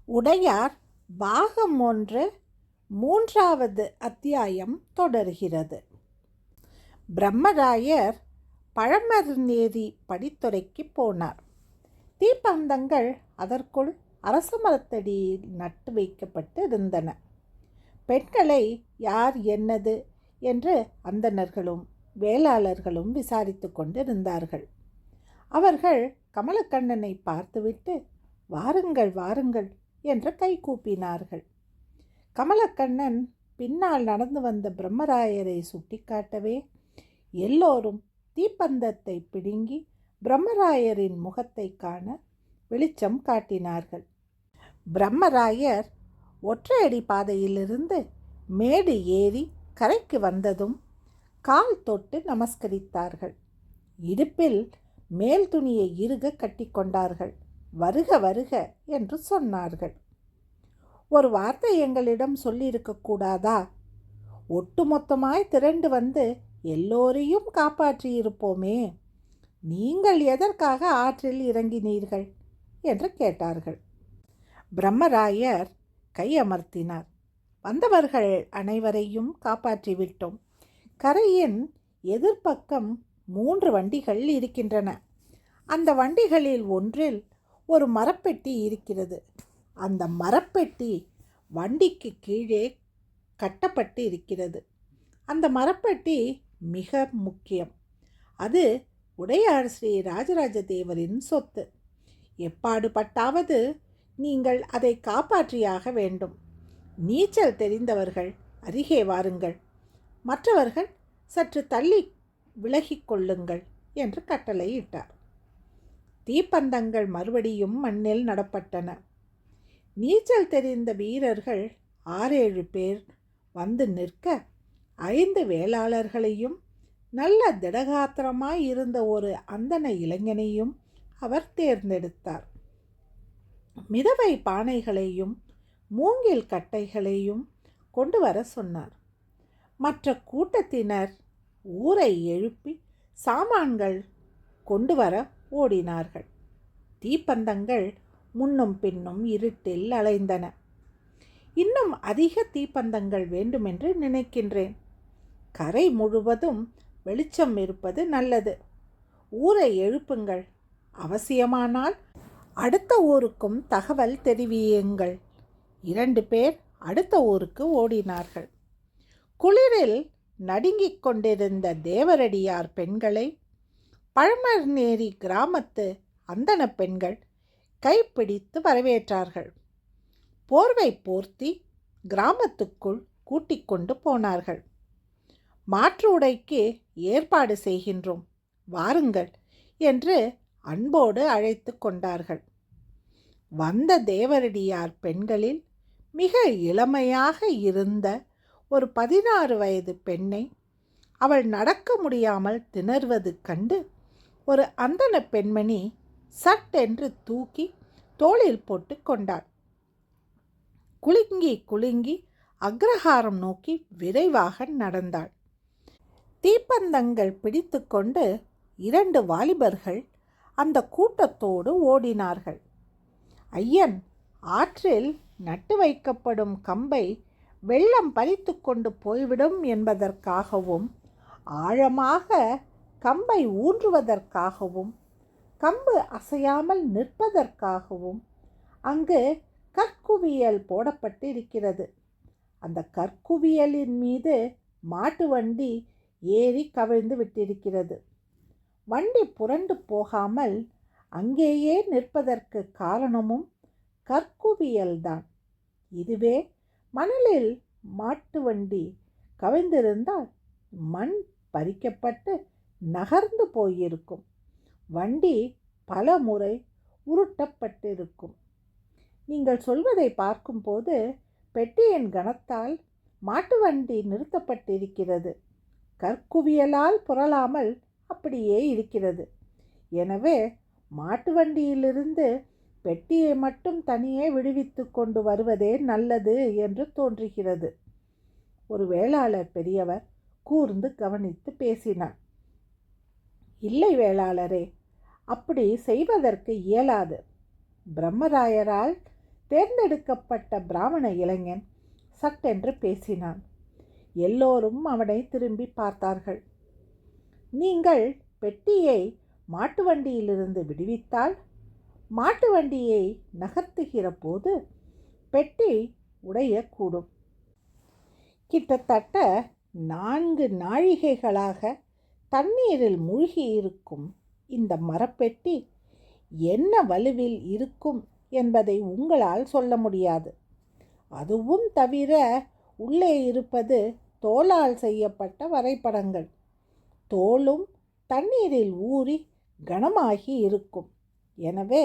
உடையார் பாகம் 1 3வது அத்தியாயம் தொடர்கிறது. பிரம்மராயர் பழமர்நேரி படித்துறைக்கு போனார். தீப்பந்தங்கள் அதற்குள் அரச மரத்தடியில் நட்டு வைக்கப்பட்டு இருந்தன. பெண்களை யார் என்னது என்று அந்தணர்களும் வேளாளர்களும் விசாரித்து கொண்டிருந்தார்கள். அவர்கள் கமலக்கண்ணனை பார்த்துவிட்டு, வாருங்கள் வாருங்கள் என்று கை கூப்பினார்கள். கமலக்கண்ணன் பின்னால் நடந்து வந்த பிரம்மராயரை சுட்டிக்காட்டவே எல்லோரும் தீப்பந்தத்தை பிடுங்கி பிரம்மராயரின் முகத்தை காண வெளிச்சம் காட்டினார்கள். பிரம்மராயர் ஒற்றையடி பாதையிலிருந்து மேடு ஏறி கரைக்கு வந்ததும் கால் தொட்டு நமஸ்கரித்தார்கள். இடுப்பில் மேல் துணியை இறுக கட்டிக்கொண்டார்கள். வருக வருக என்று சொன்னார்கள். ஒரு வார்த்தை எங்களிடம் சொல்லியிருக்கக்கூடாதா? ஒட்டுமொத்தமாய் திரண்டு வந்து எல்லோரையும் காப்பாற்றியிருப்போமே, நீங்கள் எதற்காக ஆற்றில் இறங்கினீர்கள் என்று கேட்டார்கள். பிரம்மராயர் கையமர்த்தினார். வந்தவர்கள் அனைவரையும் காப்பாற்றிவிட்டோம். கரையின் எதிர்ப்பக்கம் 3 வண்டிகள் இருக்கின்றன. அந்த வண்டிகளில் ஒன்றில் ஒரு மரப்பெட்டி இருக்கிறது. அந்த மரப்பெட்டி வண்டிக்கு கீழே கட்டப்பட்டு இருக்கிறது. அந்த மரப்பெட்டி மிக முக்கியம். அது உடையார் ஸ்ரீ ராஜராஜ தேவரின் சொத்து. எப்பாடுபட்டாவது நீங்கள் அதை காப்பாற்றியாக வேண்டும். நீச்சல் தெரிந்தவர்கள் அருகே வாருங்கள், மற்றவர்கள் சற்று தள்ளி விலகிக் கொள்ளுங்கள் என்று கட்டளையிட்டார். தீப்பந்தங்கள் மறுபடியும் மண்ணில் நடப்பட்டன. நீச்சல் தெரிந்த வீரர்கள் 6-7 பேர் வந்து நிற்க 5 வேளாளர்களையும் நல்ல திடகாத்திரமாய் இருந்த ஒரு அந்தண இளைஞனையும் அவர் தேர்ந்தெடுத்தார். மிதவை பானைகளையும் மூங்கில் கட்டைகளையும் கொண்டு வர சொன்னார். மற்ற கூட்டத்தினர் ஊரை எழுப்பி சாமான்கள் கொண்டு வர ஓடினார்கள். தீப்பந்தங்கள் முன்னும் பின்னும் இருட்டில் அலைந்தன. இன்னும் அதிக தீப்பந்தங்கள் வேண்டுமென்று நினைக்கின்றேன். கரை முழுவதும் வெளிச்சம் இருப்பது நல்லது. ஊரை எழுப்புங்கள். அவசியமானால் அடுத்த ஊருக்கும் தகவல் தெரிவியுங்கள். 2 பேர் அடுத்த ஊருக்கு ஓடினார்கள். குளிரில் நடுங்கிக் கொண்டிருந்த தேவரடியார் பெண்களை பழமர்நேரி கிராமத்து அந்தண பெண்கள் கைப்பிடித்து வரவேற்றார்கள். போர்வை போர்த்தி கிராமத்துக்குள் கூட்டிக் கொண்டு போனார்கள். மாற்று உடைக்கு ஏற்பாடு செய்கின்றோம், வாருங்கள் என்று அன்போடு அழைத்து கொண்டார்கள். வந்த தேவரடியார் பெண்களில் மிக இளமையாக இருந்த ஒரு 16 வயது பெண்ணை அவள் நடக்க முடியாமல் திணறுவது கண்டு ஒரு அந்தண பெண்மணி சட்டென்று தூக்கி தோளில் போட்டு கொண்டாள். குலுங்கி குலுங்கி அக்ரஹாரம் நோக்கி விரைவாக நடந்தாள். தீப்பந்தங்கள் பிடித்து கொண்டு 2 வாலிபர்கள் அந்த கூட்டத்தோடு ஓடினார்கள். ஐயன் ஆற்றில் நட்டு வைக்கப்படும் கம்பை வெள்ளம் பறித்து கொண்டு போய்விடும் என்பதற்காகவும் ஆழமாக கம்பை ஊன்றுவதற்காகவும் கம்பு அசையாமல் நிற்பதற்காகவும் அங்கு கற்குவியல் போடப்பட்டு இருக்கிறது. அந்த கற்குவியலின் மீது மாட்டு வண்டி ஏறி கவிழ்ந்து விட்டிருக்கிறது. வண்டி புரண்டு போகாமல் அங்கேயே நிற்பதற்கு காரணமும் கற்குவியல்தான். இதுவே மணலில் மாட்டு வண்டி கவிழ்ந்திருந்தால் மண் பறிக்கப்பட்டு நகர்ந்து போயிருக்கும். வண்டி பல முறை உருட்டப்பட்டிருக்கும். நீங்கள் சொல்வதை பார்க்கும்போது பெட்டியின் கனத்தால் மாட்டு வண்டி நிறுத்தப்பட்டிருக்கிறது. கற்குவியலால் புரளாமல் அப்படியே இருக்கிறது. எனவே மாட்டு வண்டியிலிருந்து பெட்டியை மட்டும் தனியே விடுவித்து கொண்டு வருவதே நல்லது என்று தோன்றுகிறது. ஒரு வேளாளர் பெரியவர் கூர்ந்து கவனித்து பேசினார். இல்லை வேளாளரே, அப்படி செய்வதற்கு இயலாது. பிரம்மராயரால் தேர்ந்தெடுக்கப்பட்ட பிராமண இளைஞன் சட்டென்று பேசினான். எல்லோரும் அவனை திரும்பி பார்த்தார்கள். நீங்கள் பெட்டியை மாட்டு வண்டியிலிருந்து விடுவித்தால் மாட்டு வண்டியை நகர்த்துகிற போது பெட்டி உடையக்கூடும். கிட்டத்தட்ட 4 நாழிகைகளாக தண்ணீரில் மூழ்கி இருக்கும் இந்த மரப்பெட்டி என்ன வலுவில் இருக்கும் என்பதை உங்களால் சொல்ல முடியாது. அதுவும் தவிர உள்ளே இருப்பது தோலால் செய்யப்பட்ட வரைபடங்கள். தோலும் தண்ணீரில் ஊறி கனமாகி இருக்கும். எனவே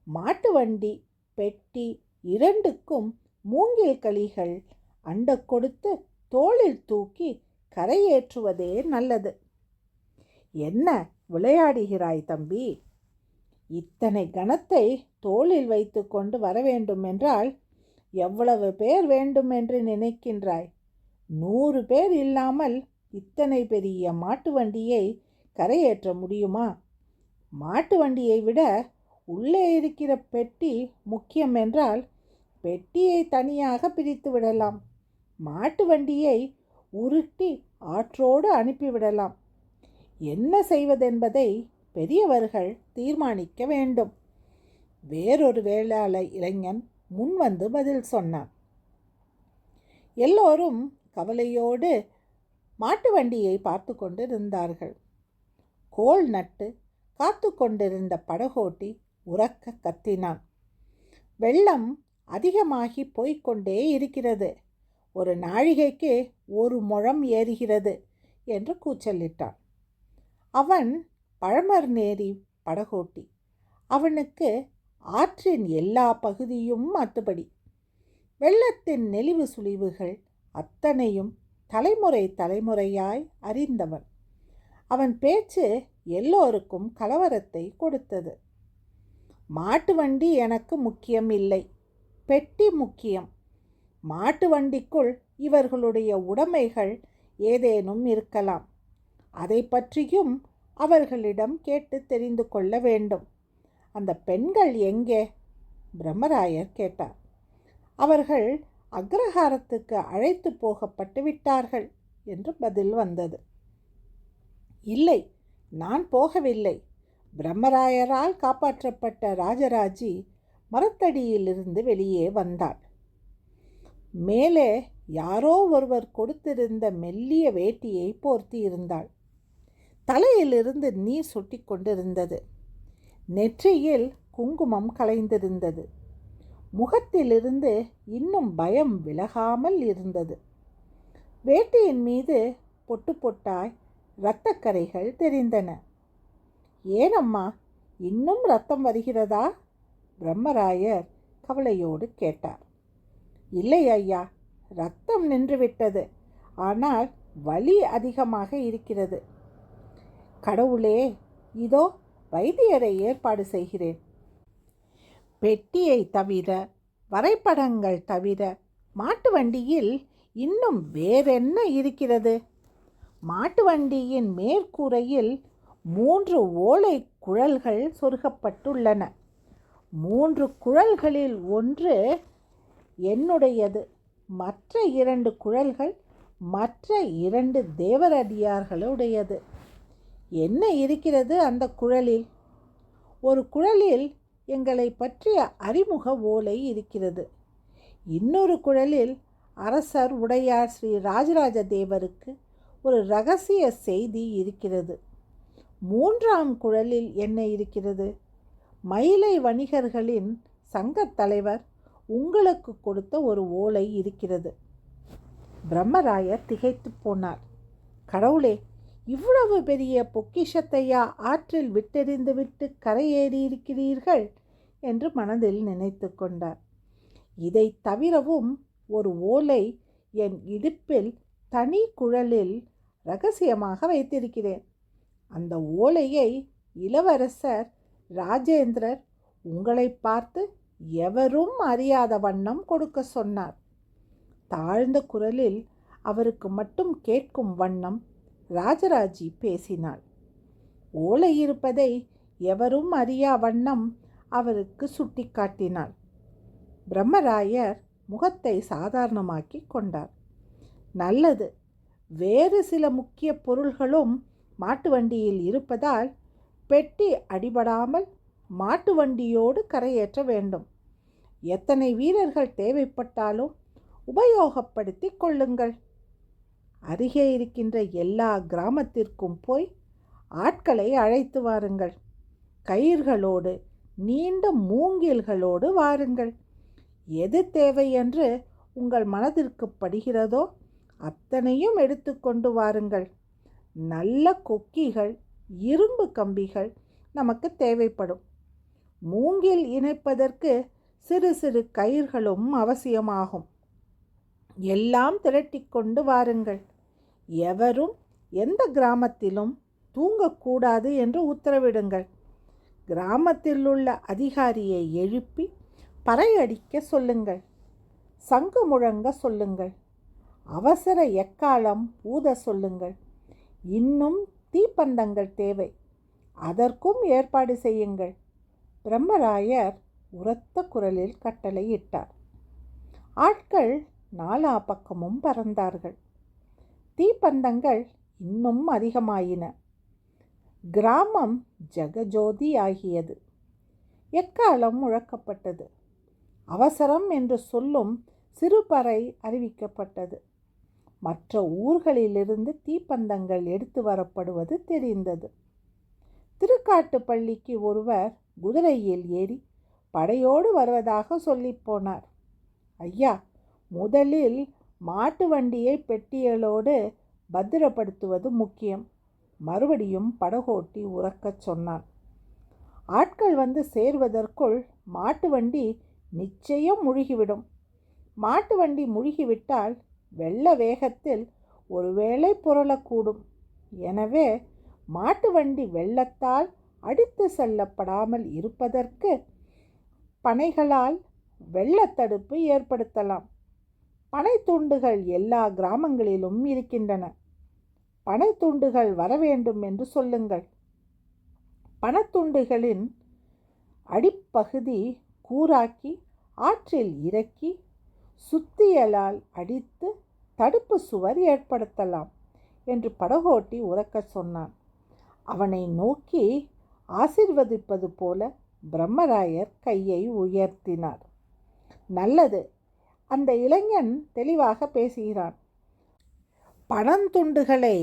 மாட்டு வண்டி பெட்டி இரண்டுக்கும் மூங்கில் களிகள் அண்ட கொடுத்து தோளில் தூக்கி கரையேற்றுவதே நல்லது. என்ன விளையாடுகிறாய் தம்பி? இத்தனை கனத்தை தோளில் வைத்து கொண்டு வர வேண்டும் என்றால் எவ்வளவு பேர் வேண்டும் என்று நினைக்கின்றாய்? 100 பேர் இல்லாமல் இத்தனை பெரிய மாட்டு வண்டியை கரையேற்ற முடியுமா? மாட்டு வண்டியை விட உள்ளே இருக்கிற பெட்டி முக்கியம் என்றால் பெட்டியை தனியாக பிரித்து விடலாம். மாட்டு வண்டியை உருட்டி ஆற்றோடு அனுப்பிவிடலாம். என்ன செய்வதென்பதை பெரியவர்கள் தீர்மானிக்க வேண்டும். வேறொரு வேளாள இளைஞன் முன்வந்து பதில் சொன்னான். எல்லோரும் கவலையோடு மாட்டு வண்டியை பார்த்து கொண்டிருந்தார்கள். கோல் நட்டு காத்து கொண்டிருந்த படகோட்டி உரக்க கத்தினான். வெள்ளம் அதிகமாகி போய்கொண்டே இருக்கிறது. ஒரு நாழிகைக்கு 1 முழம் ஏறுகிறது என்று கூச்சலிட்டான். அவன் பழமர்நேரி படகோட்டி. அவனுக்கு ஆற்றின் எல்லா பகுதியும் அத்துபடி. வெள்ளத்தின் நெளிவு சுழிவுகள் அத்தனையும் தலைமுறையாய் அறிந்தவன். அவன் பேச்சு எல்லோருக்கும் கலவரத்தை கொடுத்தது. மாட்டு வண்டி எனக்கு முக்கியம் இல்லை, பெட்டி முக்கியம். மாட்டு வண்டிக்குள் இவர்களுடைய உடைமைகள் ஏதேனும் இருக்கலாம். அதை பற்றியும் அவர்களிடம் கேட்டு தெரிந்து கொள்ள வேண்டும். அந்த பெண்கள் எங்கே? பிரம்மராயர் கேட்டார். அவர்கள் அக்ரஹாரத்துக்கு அழைத்து போகப்பட்டு விட்டார்கள் என்று பதில் வந்தது. இல்லை, நான் போகவில்லை. பிரம்மராயரால் காப்பாற்றப்பட்ட ராஜராஜி மரத்தடியிலிருந்து வெளியே வந்தாள். மேலே யாரோ ஒருவர் கொடுத்திருந்த மெல்லிய வேட்டியை போர்த்தி இருந்தாள். தலையிலிருந்து நீர் சொட்டி கொண்டிருந்தது. நெற்றியில் குங்குமம் கலைந்திருந்தது. முகத்திலிருந்து இன்னும் பயம் விலகாமல் இருந்தது. வேட்டியின் மீது பொட்டு பொட்டாய் இரத்தக்கரைகள் தெரிந்தன. ஏனம்மா, இன்னும் இரத்தம் வருகிறதா? பிரம்மராயர் கவலையோடு கேட்டார். இல்லை ஐயா, இரத்தம் நின்றுவிட்டது. ஆனால் வலி அதிகமாக இருக்கிறது. கடவுளே, இதோ வைத்தியரை ஏற்பாடு செய்கிறேன். பெட்டியை தவிர, வரைபடங்கள் தவிர மாட்டு வண்டியில் இன்னும் வேறென்ன இருக்கிறது? மாட்டு வண்டியின் மேற்கூரையில் 3 ஓலை குழல்கள் சொருகப்பட்டுள்ளன. 3 குழல்களில் ஒன்று என்னுடையது. மற்ற 2 குழல்கள் மற்ற 2 தேவரடியார்களுடையது. என்ன இருக்கிறது அந்த குழலில்? ஒரு குழலில் எங்களை பற்றிய அறிமுக ஓலை இருக்கிறது. இன்னொரு குழலில் அரசர் உடையார் ஸ்ரீ ராஜராஜ தேவருக்கு ஒரு இரகசிய செய்தி இருக்கிறது. 3ஆம் குழலில் என்ன இருக்கிறது? மயிலை வணிகர்களின் சங்கத் தலைவர் உங்களுக்கு கொடுத்த ஒரு ஓலை இருக்கிறது. பிரம்மராயர் திகைத்து போனார். கடவுளே, இவ்வளவு பெரிய பொக்கிஷத்தையா ஆற்றில் விட்டெறிந்துவிட்டு கரையேறி இருக்கிறீர்கள் என்று மனதில் நினைத்து கொண்டார். இதை தவிரவும் ஒரு ஓலை என் இடுப்பில் தனி குழலில் இரகசியமாக வைத்திருக்கிறேன். அந்த ஓலையை இளவரசர் ராஜேந்திரர் உங்களை பார்த்து எவரும் அறியாத வண்ணம் கொடுக்க சொன்னார். தாழ்ந்த குரலில் அவருக்கு மட்டும் கேட்கும் வண்ணம் ராஜராஜி பேசினாள். ஓலை இருப்பதை எவரும் அறியா வண்ணம் அவருக்கு சுட்டி காட்டினாள். பிரம்மராயர் முகத்தை சாதாரணமாக்கி கொண்டார். நல்லது, வேறு சில முக்கிய பொருள்களும் மாட்டு வண்டியில் இருப்பதால் பெட்டி அடிபடாமல் மாட்டு வண்டியோடு கரையேற்ற வேண்டும். எத்தனை வீரர்கள் தேவைப்பட்டாலும் உபயோகப்படுத்தி கொள்ளுங்கள். அருகே இருக்கின்ற எல்லா கிராமத்திற்கும் போய் ஆட்களை அழைத்து வாருங்கள். கயிர்களோடு, நீண்ட மூங்கில்களோடு வாருங்கள். எது தேவை என்று உங்கள் மனதிற்கு படுகிறதோ அத்தனையும் எடுத்துக்கொண்டு வாருங்கள். நல்ல கொக்கிகள், இரும்பு கம்பிகள் நமக்கு தேவைப்படும். மூங்கில் இணைப்பதற்கு சிறு சிறு கயிர்களும் அவசியமாகும். எல்லாம் திரட்டிக்கொண்டு வாருங்கள். எவரும் எந்த கிராமத்திலும் தூங்கக்கூடாது என்று உத்தரவிடுங்கள். கிராமத்தில் உள்ள அதிகாரியை எழுப்பி பறையடிக்க சொல்லுங்கள். சங்கு முழங்க சொல்லுங்கள். அவசர எக்காலம் ஊத சொல்லுங்கள். இன்னும் தீப்பந்தங்கள் தேவை, அதற்கும் ஏற்பாடு செய்யுங்கள். பிரம்மராயர் உரத்த குரலில் கட்டளையிட்டார். ஆட்கள் நாலா பக்கமும் பறந்தார்கள். தீப்பந்தங்கள் இன்னும் அதிகமாயின. கிராமம் ஜெகஜோதி ஆகியது. எக்காலம் முழக்கப்பட்டது. அவசரம் என்று சொல்லும் சிறுபறை அறிவிக்கப்பட்டது. மற்ற ஊர்களிலிருந்து தீப்பந்தங்கள் எடுத்து வரப்படுவது தெரிந்தது. திருக்காட்டுப்பள்ளிக்கு ஒருவர் குதிரையில் ஏறி படையோடு வருவதாக சொல்லி போனார். ஐயா, முதலில் மாட்டு வண்டியை பெட்டிகளோடு பத்திரப்படுத்துவது முக்கியம். மறுபடியும் படகோட்டி உறக்கச் சொன்னான். ஆட்கள் வந்து சேர்வதற்குள் மாட்டு வண்டி நிச்சயம் முழுகிவிடும். மாட்டு வண்டி முழுகிவிட்டால் வெள்ள வேகத்தில் ஒருவேளை புரளக்கூடும். எனவே மாட்டு வண்டி வெள்ளத்தால் அடித்து செல்லப்படாமல் இருப்பதற்கு பனைகளால் வெள்ளத்தடுப்பு ஏற்படுத்தலாம். பனைத்துண்டுகள் எல்லா கிராமங்களிலும் இருக்கின்றன. பனைத்துண்டுகள் வரவேண்டும் என்று சொல்லுங்கள். பனத்துண்டுகளின் அடிப்பகுதி கூராக்கி ஆற்றில் இறக்கி சுத்தியலால் அடித்து தடுப்பு சுவர் ஏற்படுத்தலாம் என்று படகோட்டி உறக்கச் சொன்னான். அவனை நோக்கி ஆசீர்வதிப்பது போல பிரம்மராயர் கையை உயர்த்தினார். நல்லது, அந்த இளைஞன் தெளிவாக பேசுகிறான். பனந்துண்டுகளை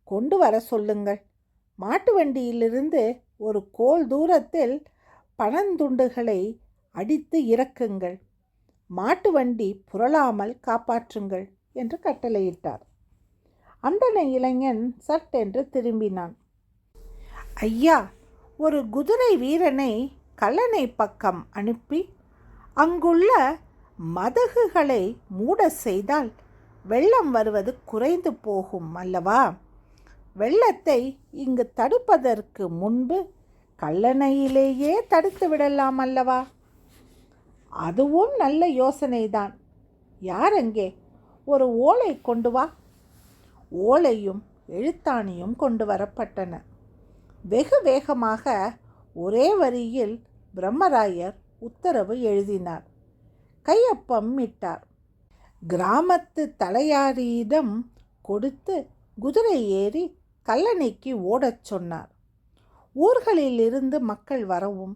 கொண்டு வர சொல்லுங்கள். மாட்டு வண்டியிலிருந்து ஒரு கோல் தூரத்தில் பனந்துண்டுகளை அடித்து இறக்குங்கள். மாட்டு வண்டி புரளாமல் காப்பாற்றுங்கள் என்று கட்டளையிட்டார். அந்தன இளைஞன் சட்டென்று திரும்பினான். ஐயா, ஒரு குதிரை வீரனை கல்லணை பக்கம் அனுப்பி அங்குள்ள மதகுகளை மூட செய்தால் வெள்ளம் வருவது குறைந்து போகும் அல்லவா? வெள்ளத்தை இங்கு தடுப்பதற்கு முன்பு கல்லணையிலேயே தடுத்து விடலாம் அல்லவா? அதுவும் நல்ல யோசனைதான். யார் அங்கே? ஒரு ஓலை கொண்டு வா. ஓலையும் எழுத்தாணியும் கொண்டு வரப்பட்டன. வெகு வேகமாக ஒரே வரியில் பிரம்மராயர் உத்தரவு எழுதினார். கையொப்பம் இட்டார். கிராமத்து தலையாரியிடம் கொடுத்து குதிரை ஏறி கல்லணைக்கு ஓடச் சொன்னார். ஊர்களிலிருந்து மக்கள் வரவும்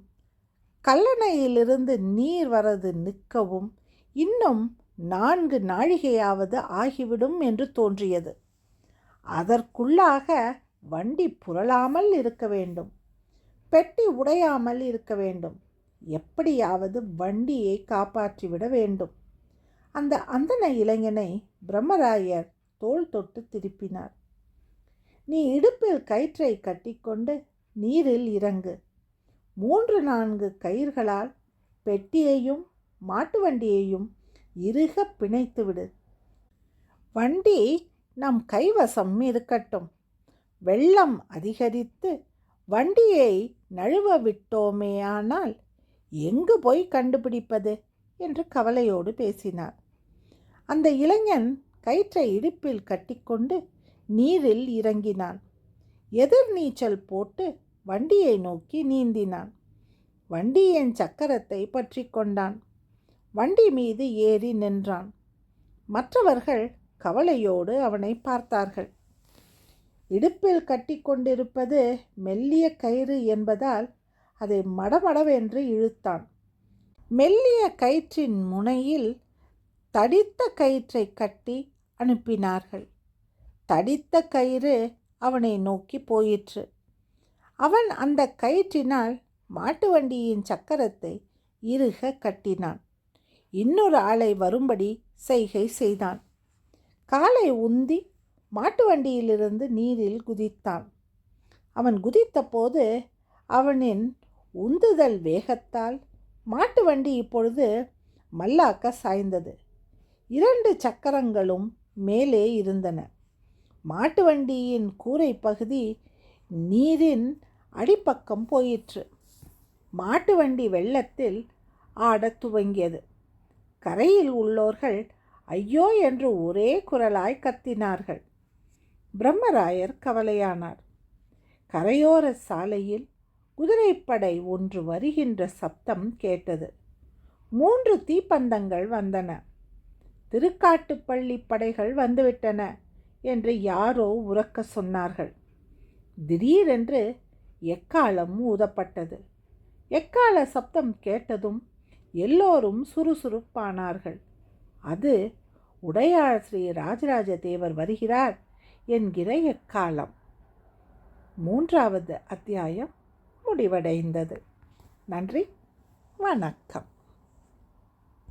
கல்லணையிலிருந்து நீர் வரது நிற்கவும் இன்னும் 4 நாழிகையாவது ஆகிவிடும் என்று தோன்றியது. அதற்குள்ளாக வண்டி புரளாமல் இருக்க வேண்டும். பெட்டி உடையாமல் இருக்க வேண்டும். எப்படியாவது வண்டியை காப்பாற்றிவிட வேண்டும். அந்தன இளைஞனை பிரம்மராயர் தோள் தொட்டு திருப்பினார். நீ இடுப்பில் கயிற்றை கட்டிக்கொண்டு நீரில் இறங்கு. 3-4 கயிர்களால் பெட்டியையும் மாட்டு வண்டியையும் இறுக பிணைத்துவிடு. வண்டி நம் கைவசம் இருக்கட்டும். வெள்ளம் அதிகரித்து வண்டியை நழுவ விட்டோமேயானால் எங்கு போய் கண்டுபிடிப்பது என்று கவலையோடு பேசினார். அந்த இளைஞன் கயிற்றை இடுப்பில் கட்டிக்கொண்டு நீரில் இறங்கினான். எதிர் நீச்சல் போட்டு வண்டியை நோக்கி நீந்தினான். வண்டியின் சக்கரத்தை பற்றி கொண்டான். வண்டி மீது ஏறி நின்றான். மற்றவர்கள் கவலையோடு அவனை பார்த்தார்கள். இடுப்பில் கட்டி கொண்டிருப்பது மெல்லிய கயிறு என்பதால் அதை மடமடவென்று இழுத்தான். மெல்லிய கயிற்றின் முனையில் தடித்த கயிற்றை கட்டி அனுப்பினார்கள். தடித்த கயிறு அவனை நோக்கி போயிற்று. அவன் அந்த கயிற்றினால் மாட்டு வண்டியின் சக்கரத்தை இறுக கட்டினான். இன்னொரு ஆளை வரும்படி செய்கை செய்தான். காலை உந்தி மாட்டு வண்டியிலிருந்து நீரில் குதித்தான். அவன் குதித்த போது அவனின் உந்துதல் வேகத்தால் மாட்டு வண்டி இப்பொழுது மல்லாக்க சாய்ந்தது. 2 சக்கரங்களும் மேலே இருந்தன. மாட்டு வண்டியின் கூரை பகுதி நீரின் அடிப்பக்கம் போயிற்று. மாட்டு வண்டி வெள்ளத்தில் ஆடத் துவங்கியது. கரையில் உள்ளோர்கள் ஐயோ என்று ஒரே குரலாய் கத்தினார்கள். பிரம்மராயர் கவலையானார். கரையோர சாலையில் குதிரைப்படை ஒன்று வருகின்ற சப்தம் கேட்டது. 3 தீப்பந்தங்கள் வந்தன. திருக்காட்டுப்பள்ளி படைகள் வந்துவிட்டன என்று யாரோ உரக்க சொன்னார்கள். திடீரென்று எக்காலம் ஊதப்பட்டது. எக்கால சப்தம் கேட்டதும் எல்லோரும் சுறுசுறுப்பானார்கள். அது உடையாள் ஸ்ரீ ராஜராஜ தேவர் வருகிறார் என்கிற எக்காலம். 3வது அத்தியாயம் முடிவடைந்தது. நன்றி, வணக்கம்.